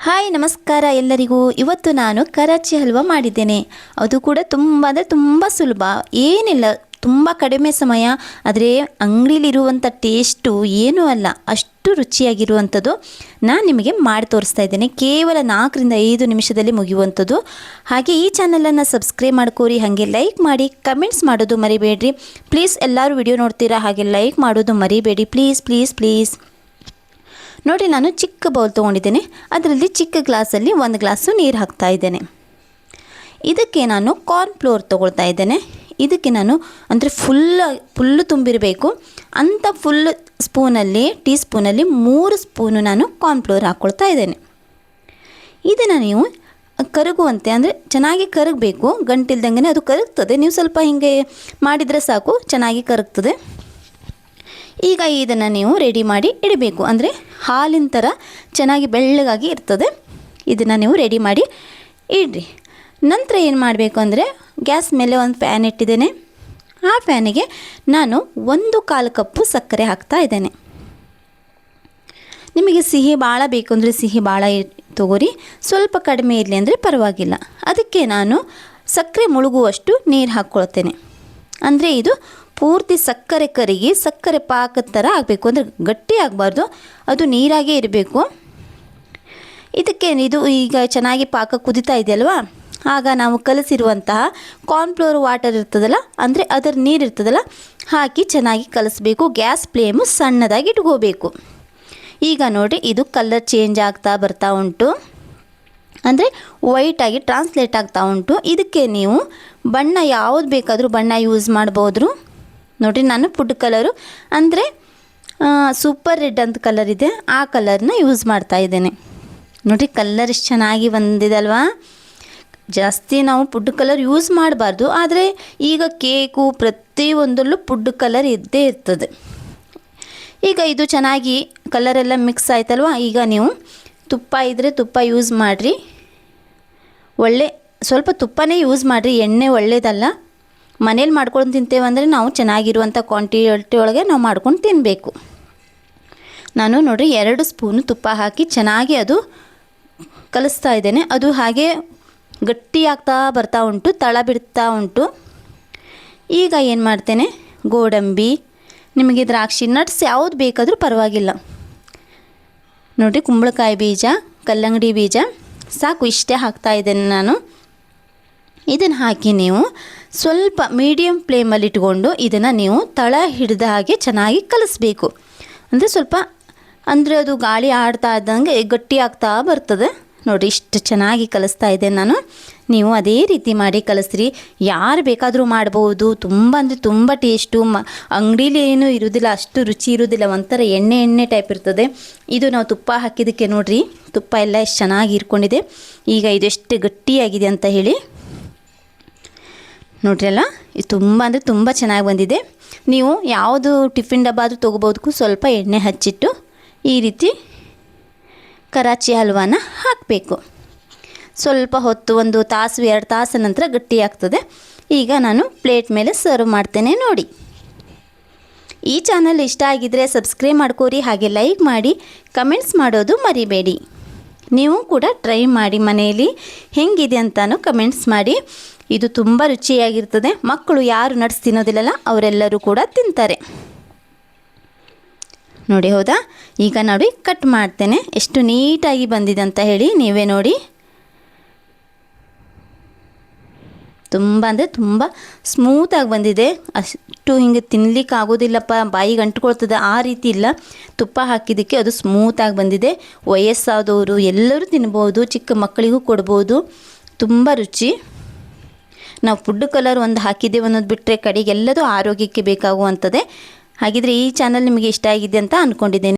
Hi ನಮಸ್ಕಾರ ಎಲ್ಲರಿಗೂ. ಇವತ್ತು ನಾನು ಕರಾಚಿ ಹಲ್ವಾ ಮಾಡಿದ್ದೇನೆ. ಅದು ಕೂಡ ತುಂಬ ಸುಲಭ, ಏನಿಲ್ಲ, ತುಂಬ ಕಡಿಮೆ ಸಮಯ, ಆದರೆ ಅಂಗಡಿಲಿರುವಂಥ ಟೇಸ್ಟು ಏನೂ ಅಲ್ಲ, ಅಷ್ಟು ರುಚಿಯಾಗಿರುವಂಥದ್ದು ನಾನು ನಿಮಗೆ ಮಾಡಿ ತೋರಿಸ್ತಾ ಇದ್ದೇನೆ. ಕೇವಲ 4-5 ನಿಮಿಷದಲ್ಲಿ ಮುಗಿಯುವಂಥದ್ದು. ಹಾಗೆ ಈ ಚಾನಲನ್ನು ಸಬ್ಸ್ಕ್ರೈಬ್ ಮಾಡ್ಕೋರಿ, ಹಾಗೆ ಲೈಕ್ ಮಾಡಿ, ಕಮೆಂಟ್ಸ್ ಮಾಡೋದು ಮರಿಬೇಡ್ರಿ ಪ್ಲೀಸ್. ಎಲ್ಲರೂ ವಿಡಿಯೋ ನೋಡ್ತೀರಾ, ಹಾಗೆ ಲೈಕ್ ಮಾಡೋದು ಮರಿಬೇಡಿ ಪ್ಲೀಸ್ ಪ್ಲೀಸ್ ಪ್ಲೀಸ್. ನೋಡಿ, ನಾನು ಚಿಕ್ಕ ಬೌಲ್ ತೊಗೊಂಡಿದ್ದೇನೆ, ಅದರಲ್ಲಿ ಚಿಕ್ಕ ಗ್ಲಾಸಲ್ಲಿ 1 ಗ್ಲಾಸು ನೀರು ಹಾಕ್ತಾ ಇದ್ದೇನೆ. ಇದಕ್ಕೆ ನಾನು ಕಾರ್ನ್ ಫ್ಲೋರ್ ತೊಗೊಳ್ತಾ ಇದ್ದೇನೆ. ಇದಕ್ಕೆ ನಾನು ಅಂದರೆ ಫುಲ್ಲು ತುಂಬಿರಬೇಕು ಅಂಥ ಫುಲ್ ಸ್ಪೂನಲ್ಲಿ, ಟೀ ಸ್ಪೂನಲ್ಲಿ 3 ಸ್ಪೂನು ನಾನು ಕಾರ್ನ್ ಫ್ಲೋರ್ ಹಾಕ್ಕೊಳ್ತಾ ಇದ್ದೇನೆ. ಇದನ್ನು ನೀವು ಕರಗುವಂತೆ, ಅಂದರೆ ಚೆನ್ನಾಗಿ ಕರಗಬೇಕು, ಗಂಟಿಲ್ದಂಗೆ ಅದು ಕರಗ್ತದೆ. ನೀವು ಸ್ವಲ್ಪ ಹೀಗೆ ಮಾಡಿದರೆ ಸಾಕು, ಚೆನ್ನಾಗಿ ಕರಗ್ತದೆ. ಈಗ ಇದನ್ನು ನೀವು ರೆಡಿ ಮಾಡಿ ಇಡಬೇಕು, ಅಂದರೆ ಹಾಲಿನ ಥರ ಚೆನ್ನಾಗಿ ಬೆಳ್ಳಗಾಗಿ ಇರ್ತದೆ. ಇದನ್ನು ನೀವು ರೆಡಿ ಮಾಡಿ ಇಡ್ರಿ. ನಂತರ ಏನು ಮಾಡಬೇಕು ಅಂದರೆ, ಗ್ಯಾಸ್ ಮೇಲೆ ಒಂದು ಪ್ಯಾನ್ ಇಟ್ಟಿದ್ದೇನೆ. ಆ ಪ್ಯಾನಿಗೆ ನಾನು 1/4 ಕಪ್ಪು ಸಕ್ಕರೆ ಹಾಕ್ತಾ ಇದ್ದೇನೆ. ನಿಮಗೆ ಸಿಹಿ ಭಾಳ ಬೇಕು ಅಂದರೆ ಸಿಹಿ ಭಾಳ ತಗೋರಿ, ಸ್ವಲ್ಪ ಕಡಿಮೆ ಇರಲಿ ಅಂದರೆ ಪರವಾಗಿಲ್ಲ. ಅದಕ್ಕೆ ನಾನು ಸಕ್ಕರೆ ಮುಳುಗುವಷ್ಟು ನೀರು ಹಾಕ್ಕೊಳ್ತೇನೆ. ಅಂದರೆ ಇದು ಪೂರ್ತಿ ಸಕ್ಕರೆ ಕರಗಿ ಸಕ್ಕರೆ ಪಾಕದ ಥರ ಆಗಬೇಕು, ಅಂದರೆ ಗಟ್ಟಿ ಆಗಬಾರ್ದು, ಅದು ನೀರಾಗೇ ಇರಬೇಕು. ಇದಕ್ಕೆ ಇದು ಈಗ ಚೆನ್ನಾಗಿ ಪಾಕ ಕುದೀತಾ ಇದೆಯಲ್ವಾ, ಆಗ ನಾವು ಕಲಸಿರುವಂತಹ ಕಾರ್ನ್ಫ್ಲೋರ್ ವಾಟರ್ ಇರ್ತದಲ್ಲ, ಅಂದರೆ ಅದರ ನೀರು ಇರ್ತದಲ್ಲ, ಹಾಕಿ ಚೆನ್ನಾಗಿ ಕಲಿಸ್ಬೇಕು. ಗ್ಯಾಸ್ ಫ್ಲೇಮು ಸಣ್ಣದಾಗಿ ಇಟ್ಕೋಬೇಕು. ಈಗ ನೋಡಿ, ಇದು ಕಲರ್ ಚೇಂಜ್ ಆಗ್ತಾ ಬರ್ತಾ ಉಂಟು, ಅಂದರೆ ವೈಟಾಗಿ ಟ್ರಾನ್ಸ್ಲೇಟ್ ಆಗ್ತಾ ಉಂಟು. ಇದಕ್ಕೆ ನೀವು ಬಣ್ಣ ಯಾವುದು ಬೇಕಾದರೂ ಬಣ್ಣ ಯೂಸ್ ಮಾಡ್ಬೋದು. ನೋಡಿ, ನಾನು ಫುಡ್ ಕಲರು ಅಂದರೆ ಸೂಪರ್ ರೆಡ್ ಅಂತ ಕಲರ್ ಇದೆ, ಆ ಕಲರ್ನ ಯೂಸ್ ಮಾಡ್ತಾ ಇದ್ದೇನೆ. ನೋಡಿ, ಕಲರ್ ಎಷ್ಟು ಚೆನ್ನಾಗಿ ಬಂದಿದೆ ಅಲ್ವಾ. ಜಾಸ್ತಿ ನಾವು ಫುಡ್ ಕಲರ್ ಯೂಸ್ ಮಾಡಬಾರ್ದು, ಆದರೆ ಈಗ ಕೇಕು ಪ್ರತಿಯೊಂದರಲ್ಲೂ ಫುಡ್ ಕಲರ್ ಇದ್ದೇ ಇರ್ತದೆ. ಈಗ ಇದು ಚೆನ್ನಾಗಿ ಕಲರೆಲ್ಲ ಮಿಕ್ಸ್ ಆಯ್ತಲ್ವ. ಈಗ ನೀವು ತುಪ್ಪ ಇದ್ದರೆ ತುಪ್ಪ ಯೂಸ್ ಮಾಡಿರಿ, ಸ್ವಲ್ಪ ತುಪ್ಪನೇ ಯೂಸ್ ಮಾಡಿರಿ, ಎಣ್ಣೆ ಒಳ್ಳೆಯದಲ್ಲ. ಮನೇಲಿ ಮಾಡ್ಕೊಂಡು ತಿಂತೇವಂದರೆ ನಾವು ಚೆನ್ನಾಗಿರುವಂಥ ಕ್ವಾಂಟಿಟಿ ಒಳಗೆ ನಾವು ಮಾಡ್ಕೊಂಡು ತಿನ್ನಬೇಕು. ನಾನು ನೋಡಿರಿ 2 ಸ್ಪೂನು ತುಪ್ಪ ಹಾಕಿ ಚೆನ್ನಾಗಿ ಅದು ಕಲಿಸ್ತಾ ಇದ್ದೇನೆ. ಅದು ಹಾಗೆ ಗಟ್ಟಿ ಆಗ್ತಾ ಬರ್ತಾ ಉಂಟು, ತಳ ಬಿಡ್ತಾ ಉಂಟು. ಈಗ ಏನು ಮಾಡ್ತೇನೆ, ಗೋಡಂಬಿ, ನಿಮಗೆ ದ್ರಾಕ್ಷಿ, ನಟ್ಸ್ ಯಾವುದು ಬೇಕಾದರೂ ಪರವಾಗಿಲ್ಲ. ನೋಡಿ, ಕುಂಬಳಕಾಯಿ ಬೀಜ, ಕಲ್ಲಂಗಡಿ ಬೀಜ, ಸಾಕು, ಇಷ್ಟೇ ಹಾಕ್ತಾ ಇದ್ದೇನೆ ನಾನು. ಇದನ್ನು ಹಾಕಿ ನೀವು ಸ್ವಲ್ಪ ಮೀಡಿಯಮ್ ಫ್ಲೇಮಲ್ಲಿ ಇಟ್ಕೊಂಡು ಇದನ್ನು ನೀವು ತಳ ಹಿಡಿದ ಹಾಗೆ ಚೆನ್ನಾಗಿ ಕಲಿಸ್ಬೇಕು. ಅಂದರೆ ಸ್ವಲ್ಪ, ಅಂದರೆ ಅದು ಗಾಳಿ ಆಡ್ತಾ ಇದ್ದಂಗೆ ಗಟ್ಟಿ ಆಗ್ತಾ ಬರ್ತದೆ. ನೋಡಿ, ಇಷ್ಟು ಚೆನ್ನಾಗಿ ಕಲಿಸ್ತಾ ಇದ್ದೇನೆ ನಾನು. ನೀವು ಅದೇ ರೀತಿ ಮಾಡಿ ಕಲಿಸ್ರಿ, ಯಾರು ಬೇಕಾದರೂ ಮಾಡ್ಬೋದು. ತುಂಬ ಅಂದರೆ ತುಂಬ ಟೇಸ್ಟು, ಅಂಗಡೀಲಿ ಏನೂ ಇರೋದಿಲ್ಲ, ಅಷ್ಟು ರುಚಿ ಇರೋದಿಲ್ಲ, ಒಂಥರ ಎಣ್ಣೆ ಟೈಪ್ ಇರ್ತದೆ. ಇದು ನಾವು ತುಪ್ಪ ಹಾಕಿದ್ದಕ್ಕೆ ನೋಡಿರಿ, ತುಪ್ಪ ಎಲ್ಲ ಎಷ್ಟು ಚೆನ್ನಾಗಿ ಇರ್ಕೊಂಡಿದೆ. ಈಗ ಇದು ಎಷ್ಟು ಗಟ್ಟಿಯಾಗಿದೆ ಅಂತ ಹೇಳಿ ನೋಡ್ರಲ್ಲ, ಇದು ತುಂಬ ಅಂದರೆ ತುಂಬ ಚೆನ್ನಾಗಿ ಬಂದಿದೆ. ನೀವು ಯಾವುದು ಟಿಫಿನ್ ಡಬ್ಬ ಆದರೂ ತೊಗೋಬೋದಕ್ಕೂ ಸ್ವಲ್ಪ ಎಣ್ಣೆ ಹಚ್ಚಿಟ್ಟು ಈ ರೀತಿ ಕರಾಚಿ ಹಲ್ವಾನ ಹಾಕಬೇಕು. ಸ್ವಲ್ಪ ಹೊತ್ತು, 1 ತಾಸು 2 ತಾಸು ನಂತರ ಗಟ್ಟಿಯಾಗ್ತದೆ. ಈಗ ನಾನು ಪ್ಲೇಟ್ ಮೇಲೆ ಸರ್ವ್ ಮಾಡ್ತೇನೆ. ನೋಡಿ, ಈ ಚಾನಲ್ ಇಷ್ಟ ಆಗಿದ್ದರೆ ಸಬ್ಸ್ಕ್ರೈಬ್ ಮಾಡ್ಕೋರಿ, ಹಾಗೆ ಲೈಕ್ ಮಾಡಿ, ಕಮೆಂಟ್ಸ್ ಮಾಡೋದು ಮರಿಬೇಡಿ. ನೀವು ಕೂಡ ಟ್ರೈ ಮಾಡಿ, ಮನೆಯಲ್ಲಿ ಹೆಂಗಿದೆ ಅಂತಾನು ಕಮೆಂಟ್ಸ್ ಮಾಡಿ. ಇದು ತುಂಬ ರುಚಿಯಾಗಿರ್ತದೆ. ಮಕ್ಕಳು ಯಾರು ನಟ್ಸ್ ತಿನ್ನೋದಿಲ್ಲಲ್ಲ, ಅವರೆಲ್ಲರೂ ಕೂಡ ತಿಂತಾರೆ. ನೋಡಿ, ಹೌದಾ? ಈಗ ನೋಡಿ, ಕಟ್ ಮಾಡ್ತೇನೆ. ಎಷ್ಟು ನೀಟಾಗಿ ಬಂದಿದೆ ಅಂತ ಹೇಳಿ ನೀವೇ ನೋಡಿ. ತುಂಬ ಅಂದರೆ ತುಂಬ ಸ್ಮೂತಾಗಿ ಬಂದಿದೆ. ಅಷ್ಟು ಹಿಂಗೆ ತಿನ್ನಲಿಕ್ಕೆ ಆಗೋದಿಲ್ಲಪ್ಪ, ಬಾಯಿಗೆ ಅಂಟ್ಕೊಳ್ತದೆ, ಆ ರೀತಿ ಇಲ್ಲ. ತುಪ್ಪ ಹಾಕಿದ್ದಕ್ಕೆ ಅದು ಸ್ಮೂತಾಗಿ ಬಂದಿದೆ. ವಯಸ್ಸಾದವರು ಎಲ್ಲರೂ ತಿನ್ಬೋದು, ಚಿಕ್ಕ ಮಕ್ಕಳಿಗೂ ಕೊಡ್ಬೋದು. ತುಂಬ ರುಚಿ. ನಾವು ಫುಡ್ ಕಲರ್ ಒಂದು ಹಾಕಿದ್ದೇವೆ ಅನ್ನೋದು ಬಿಟ್ಟರೆ ಕಡೆಗೆಲ್ಲದೂ ಆರೋಗ್ಯಕ್ಕೆ ಬೇಕಾಗುವಂಥದ್ದೇ. ಹಾಗಿದ್ರೆ ಈ ಚಾನಲ್ ನಿಮಗೆ ಇಷ್ಟ ಆಗಿದೆ ಅಂತ ಅಂದ್ಕೊಂಡಿದ್ದೇನೆ.